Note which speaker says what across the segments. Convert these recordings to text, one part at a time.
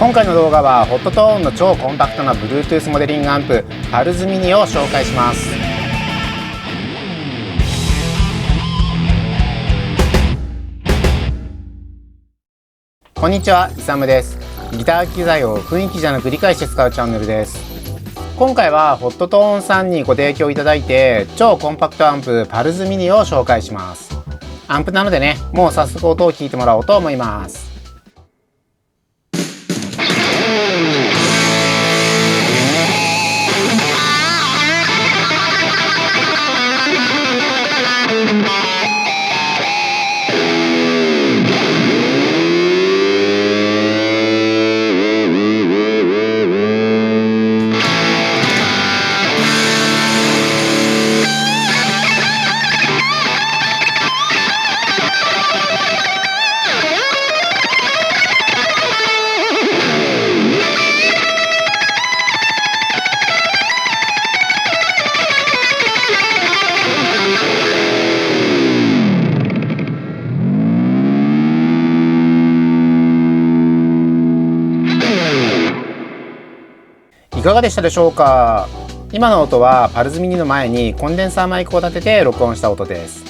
Speaker 1: 今回の動画はホットトーンの超コンパクトな Bluetooth モデリングアンプパルズミニを紹介します。こんにちは、イサムです。ギター機材を雰囲気じゃなく理解して使うチャンネルです。今回はホットトーンさんにご提供いただいて超コンパクトアンプパルズミニを紹介します。アンプなのでね、もう早速音を聞いてもらおうと思います。いかがでしたでしょうか。今の音はパルズミニの前にコンデンサーマイクを立てて録音した音です。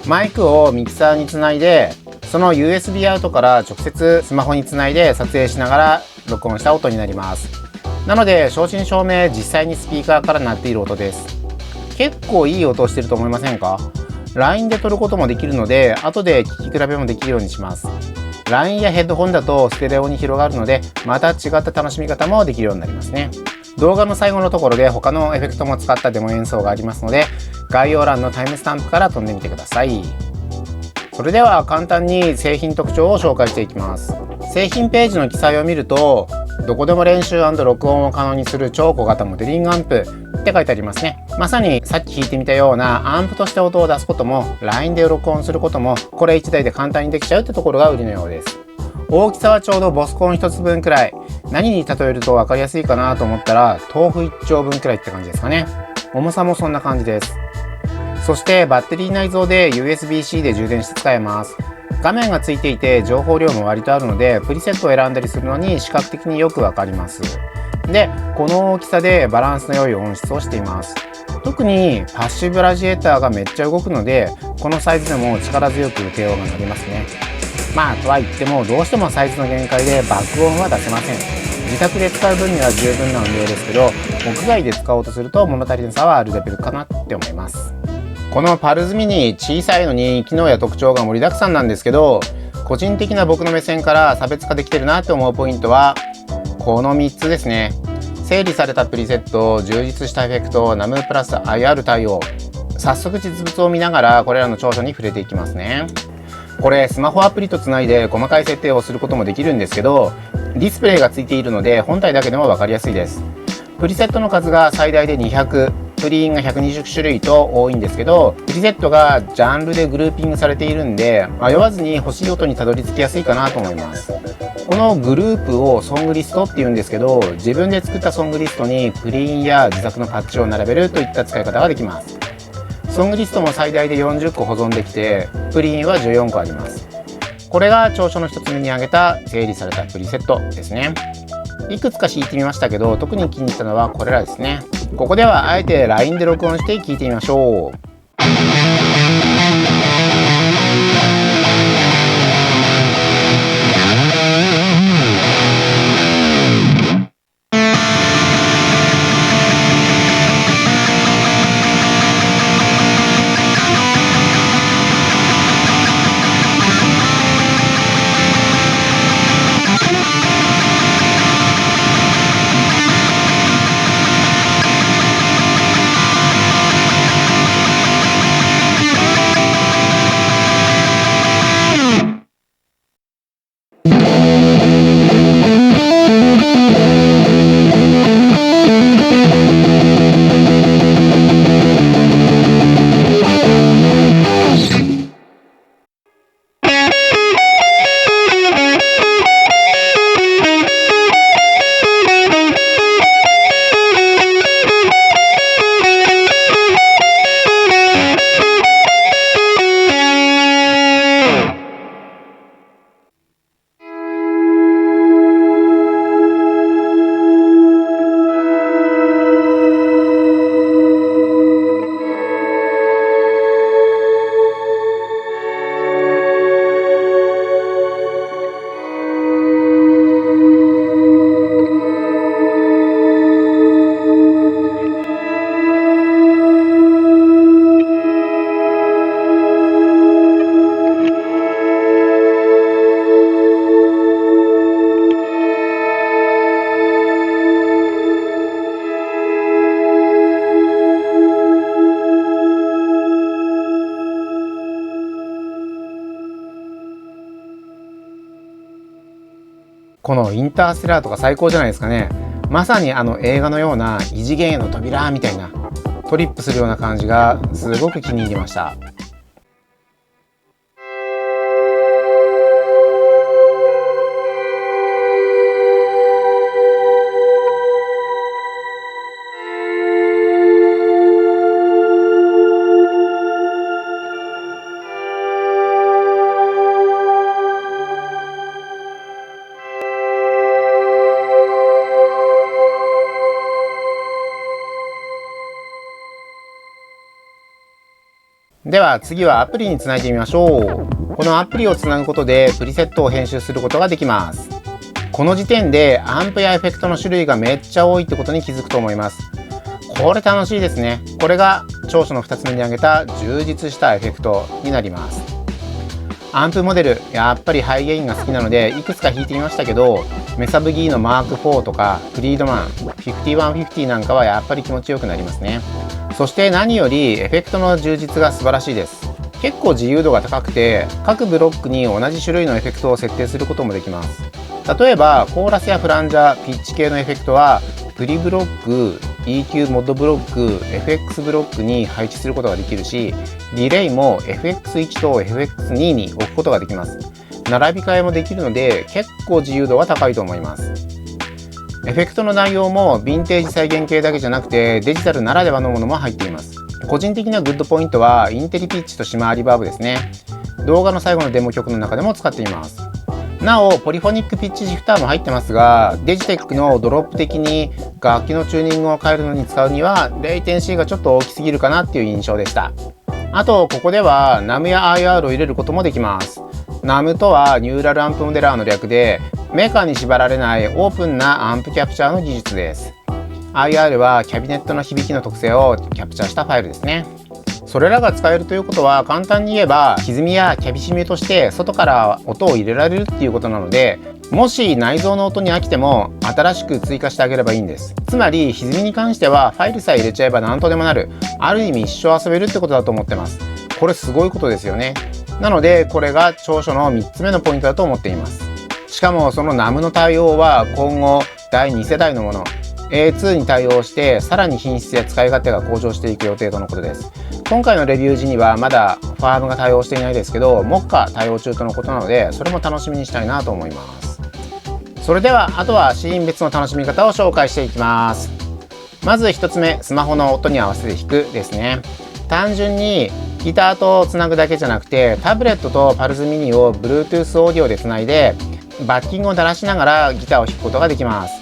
Speaker 1: マイクをミキサーにつないで、その USB アウトから直接スマホにつないで撮影しながら録音した音になります。なので正真正銘実際にスピーカーから鳴っている音です。結構いい音をしてると思いませんか。 LINE で撮ることもできるので後で聞き比べもできるようにします。LINE やヘッドホンだとステレオに広がるので、また違った楽しみ方もできるようになりますね。動画の最後のところで他のエフェクトも使ったデモ演奏がありますので、概要欄のタイムスタンプから飛んでみてください。それでは簡単に製品特徴を紹介していきます。製品ページの記載を見ると、どこでも練習&録音を可能にする超小型モデリングアンプって書いてありますね。まさにさっき弾いてみたようなアンプとして音を出すことも LINE で録音することもこれ1台で簡単にできちゃうってところが売りのようです。大きさはちょうどボスコン1つ分くらい。何に例えると分かりやすいかなと思ったら豆腐1丁分くらいって感じですかね。重さもそんな感じです。そしてバッテリー内蔵で USB-C で充電して使えます。画面がついていて情報量も割とあるのでプリセットを選んだりするのに視覚的によくわかります。で、この大きさでバランスの良い音質をしています。特にパッシブラジエーターがめっちゃ動くので、このサイズでも力強く低音が鳴りますね。まあとは言ってもどうしてもサイズの限界で爆音は出せません。自宅で使う分には十分な音量ですけど、屋外で使おうとすると物足りなさはあるレベルかなって思います。このパルズミニ、小さいのに機能や特徴が盛りだくさんなんですけど、個人的な僕の目線から差別化できてるなって思うポイントはこの3つですね。整理されたプリセット、充実したエフェクト、ナムプラス IR 対応。早速実物を見ながらこれらの長所に触れていきますね。これスマホアプリとつないで細かい設定をすることもできるんですけど、ディスプレイがついているので本体だけでも分かりやすいです。プリセットの数が最大で200、プリインが120種類と多いんですけど、プリセットがジャンルでグルーピングされているんで、迷わずに欲しい音にたどり着きやすいかなと思います。このグループをソングリストっていうんですけど、自分で作ったソングリストにプリインや自作のパッチを並べるといった使い方ができます。ソングリストも最大で40個保存できて、プリインは14個あります。これが長所の1つ目に挙げた整理されたプリセットですね。いくつか弾いてみましたけど、特に気に入ったのはこれらですね。ここではあえて LINE で録音して聴いてみましょう。このインターステラーとか最高じゃないですかね。まさに映画のような異次元への扉みたいなトリップするような感じがすごく気に入りました。では次はアプリにつないでみましょう。このアプリをつなぐことでプリセットを編集することができます。この時点でアンプやエフェクトの種類がめっちゃ多いってことに気づくと思います。これ楽しいですね。これが長所の2つ目に挙げた充実したエフェクトになります。アンプモデル、やっぱりハイゲインが好きなのでいくつか弾いてみましたけど、メサブギーのマーク4とかフリードマン5150なんかはやっぱり気持ちよくなりますね。そして何よりエフェクトの充実が素晴らしいです。結構自由度が高くて、各ブロックに同じ種類のエフェクトを設定することもできます。例えばコーラスやフランジャー、ピッチ系のエフェクトはプリブロック、EQ モッドブロック、FX ブロックに配置することができるし、ディレイも FX1 と FX2 に置くことができます。並び替えもできるので結構自由度が高いと思います。エフェクトの内容もヴィンテージ再現系だけじゃなくてデジタルならではのものも入っています。個人的なグッドポイントはインテリピッチとシマーリバーブですね。動画の最後のデモ曲の中でも使っています。なおポリフォニックピッチシフターも入ってますが、デジテックのドロップ的に楽器のチューニングを変えるのに使うにはレイテンシーがちょっと大きすぎるかなっていう印象でした。あとここでは NAM や IR を入れることもできます。NAM とはニューラルアンプモデラーの略で、メーカーに縛られないオープンなアンプキャプチャーの技術です。IR はキャビネットの響きの特性をキャプチャーしたファイルですね。それらが使えるということは簡単に言えば歪みやキャビシミとして外から音を入れられるっていうことなので、もし内蔵の音に飽きても新しく追加してあげればいいんです。つまり歪みに関してはファイルさえ入れちゃえば何とでもなる、ある意味一生遊べるってことだと思ってます。これすごいことですよね。なのでこれが長所の3つ目のポイントだと思っています。しかもその NAM の対応は今後第2世代のもの A2 に対応してさらに品質や使い勝手が向上していく予定とのことです。今回のレビュー時にはまだファームが対応していないですけど、目下対応中とのことなのでそれも楽しみにしたいなと思います。それではあとはシーン別の楽しみ方を紹介していきます。まず1つ目、スマホの音に合わせて弾くですね。単純にギターとつなぐだけじゃなくてタブレットとパルスミニを Bluetooth オーディオでつないでバッキングを鳴らしながらギターを弾くことができます。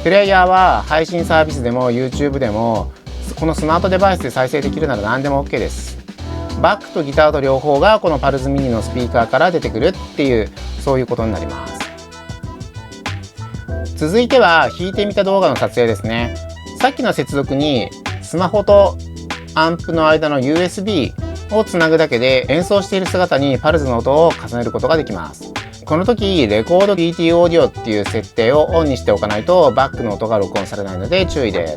Speaker 1: プレイヤーは配信サービスでも YouTube でもこのスマートデバイスで再生できるなら何でも OK です。バックとギターと両方がこのパルスミニのスピーカーから出てくるっていう、そういうことになります。続いては弾いてみた動画の撮影ですね。さっきの接続にスマホとアンプの間の USB をつなぐだけで演奏している姿にパルスの音を重ねることができます。この時レコード DT オーディオっていう設定をオンにしておかないとバックの音が録音されないので注意です。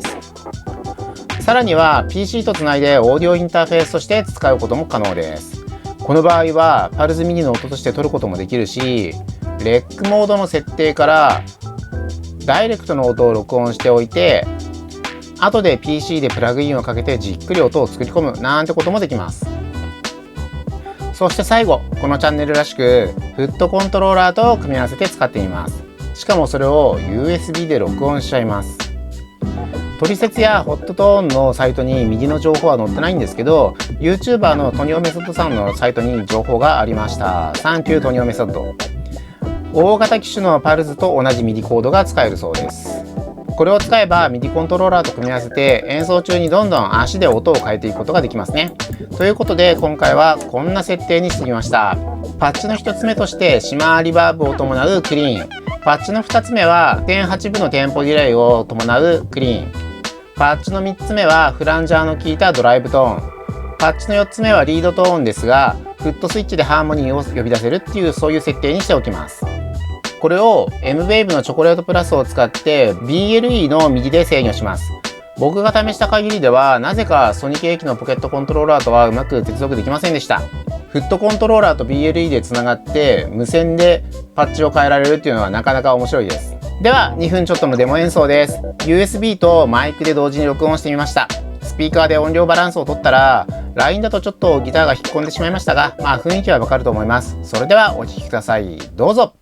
Speaker 1: さらには PC とつないでオーディオインターフェースとして使うことも可能です。この場合はパルスミニの音として取ることもできるし、レックモードの設定からダイレクトの音を録音しておいて後で PC でプラグインをかけてじっくり音を作り込むなんてこともできます。そして最後、このチャンネルらしくフットコントローラーと組み合わせて使ってみます。しかもそれを USB で録音しちゃいます。トリセツやホットトーンのサイトに右の情報は載ってないんですけど、 YouTuber のトニオメソッドさんのサイトに情報がありました。サンキュートニオメソッド。大型機種のパルスと同じ MIDI コードが使えるそうです。これを使えば MIDI コントローラーと組み合わせて演奏中にどんどん足で音を変えていくことができますね。ということで今回はこんな設定にしてみました。パッチの1つ目としてシマーリバーブを伴うクリーン。パッチの2つ目は 1.8 分のテンポディレイを伴うクリーン。パッチの3つ目はフランジャーの効いたドライブトーン。パッチの4つ目はリードトーンですが、フットスイッチでハーモニーを呼び出せるっていう、そういう設定にしておきます。これを M-Wave のチョコレートプラスを使って BLE の右で制御します。僕が試した限りではなぜかソニーケーキのポケットコントローラーとはうまく接続できませんでした。フットコントローラーと BLE でつながって無線でパッチを変えられるっていうのはなかなか面白いです。では2分ちょっとのデモ演奏です。 USB とマイクで同時に録音してみました。スピーカーで音量バランスを取ったら LINE だとちょっとギターが引っ込んでしまいましたが、雰囲気はわかると思います。それではお聴きください。どうぞ。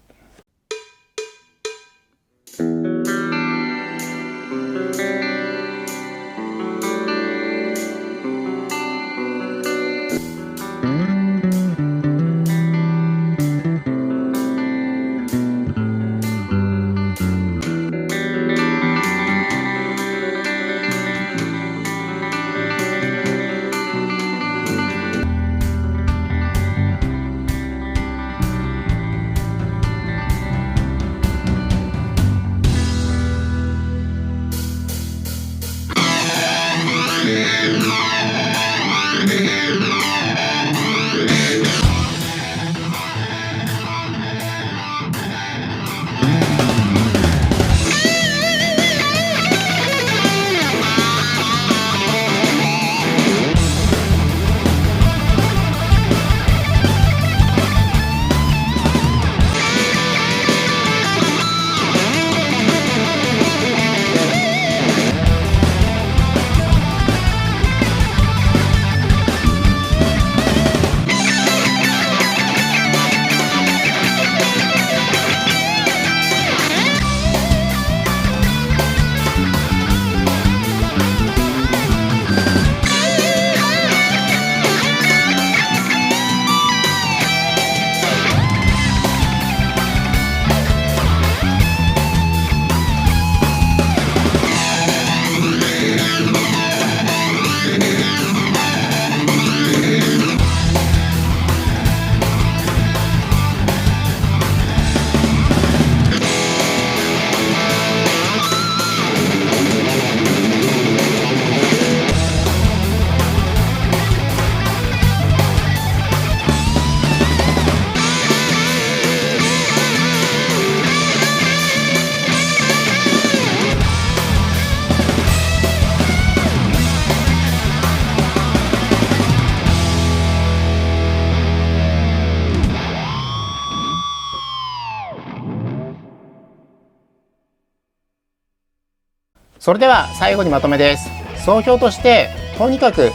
Speaker 1: それでは最後にまとめです。総評としてとにかく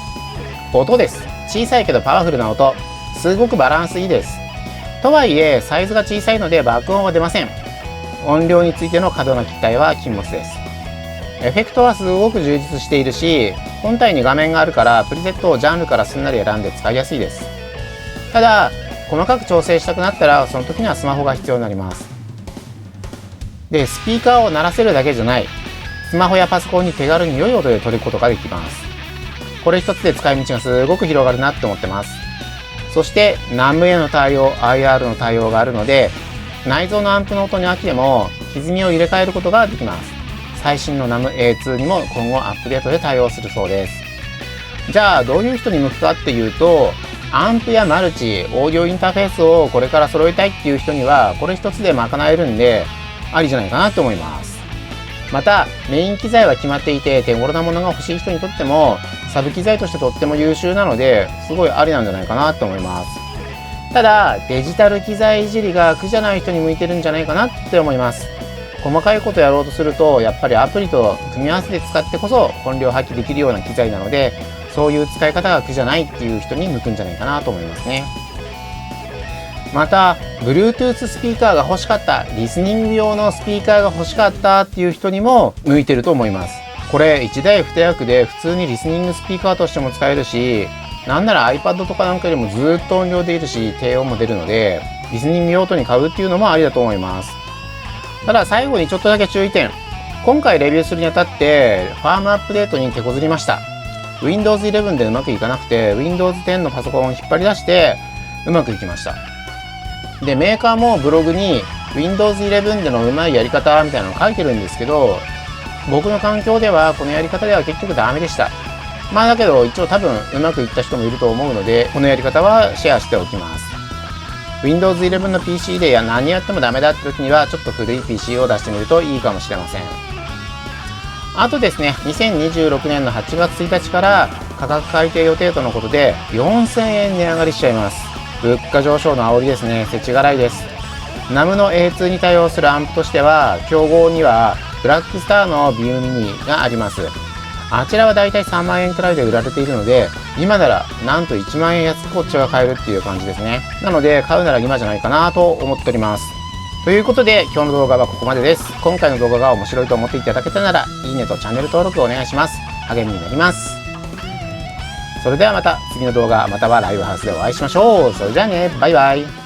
Speaker 1: 音です。小さいけどパワフルな音、すごくバランスいいです。とはいえサイズが小さいので爆音は出ません。音量についての過度な期待は禁物です。エフェクトはすごく充実しているし、本体に画面があるからプリセットをジャンルからすんなり選んで使いやすいです。ただ細かく調整したくなったらその時にはスマホが必要になります。でスピーカーを鳴らせるだけじゃない、スマホやパソコンに手軽に良い音で撮ることができます。これ一つで使い道がすごく広がるなって思ってます。そしてナムへの対応、IR の対応があるので、内蔵のアンプの音に飽きても歪みを入れ替えることができます。最新の NAMU-A2 にも今後アップデートで対応するそうです。じゃあどういう人に向くかっていうと、アンプやマルチ、オーディオインターフェースをこれから揃えたいっていう人にはこれ一つで賄えるんでありじゃないかなと思います。またメイン機材は決まっていて手頃なものが欲しい人にとってもサブ機材としてとっても優秀なのですごいありなんじゃないかなと思います。ただデジタル機材いじりが苦じゃない人に向いてるんじゃないかなって思います。細かいことやろうとするとやっぱりアプリと組み合わせて使ってこそ本領発揮できるような機材なので、そういう使い方が苦じゃないっていう人に向くんじゃないかなと思いますね。また Bluetooth スピーカーが欲しかった、リスニング用のスピーカーが欲しかったっていう人にも向いてると思います。これ1台2役で普通にリスニングスピーカーとしても使えるし、なんなら iPad とかなんかよりもずっと音量出るし低音も出るので、リスニング用途に買うっていうのもありだと思います。ただ最後にちょっとだけ注意点。今回レビューするにあたってファームアップデートに手こずりました。 Windows 11でうまくいかなくて Windows 10のパソコンを引っ張り出してうまくいきました。でメーカーもブログに Windows 11でのうまいやり方みたいなのを書いてるんですけど、僕の環境ではこのやり方では結局ダメでした。だけど一応多分うまくいった人もいると思うので、このやり方はシェアしておきます。 Windows 11の PC で何やってもダメだって時にはちょっと古い PC を出してみるといいかもしれません。あとですね、2026年の8月1日から価格改定予定とのことで4000円値上がりしちゃいます。物価上昇の煽りですね。世知辛いです。ナムの A2 に対応するアンプとしては、競合にはブラックスターのビームミニがあります。あちらはだいたい3万円くらいで売られているので、今ならなんと1万円安くこっちが買えるっていう感じですね。なので買うなら今じゃないかなと思っております。ということで今日の動画はここまでです。今回の動画が面白いと思っていただけたなら、いいねとチャンネル登録をお願いします。励みになります。それではまた次の動画またはライブハウスでお会いしましょう。それじゃあね、バイバイ。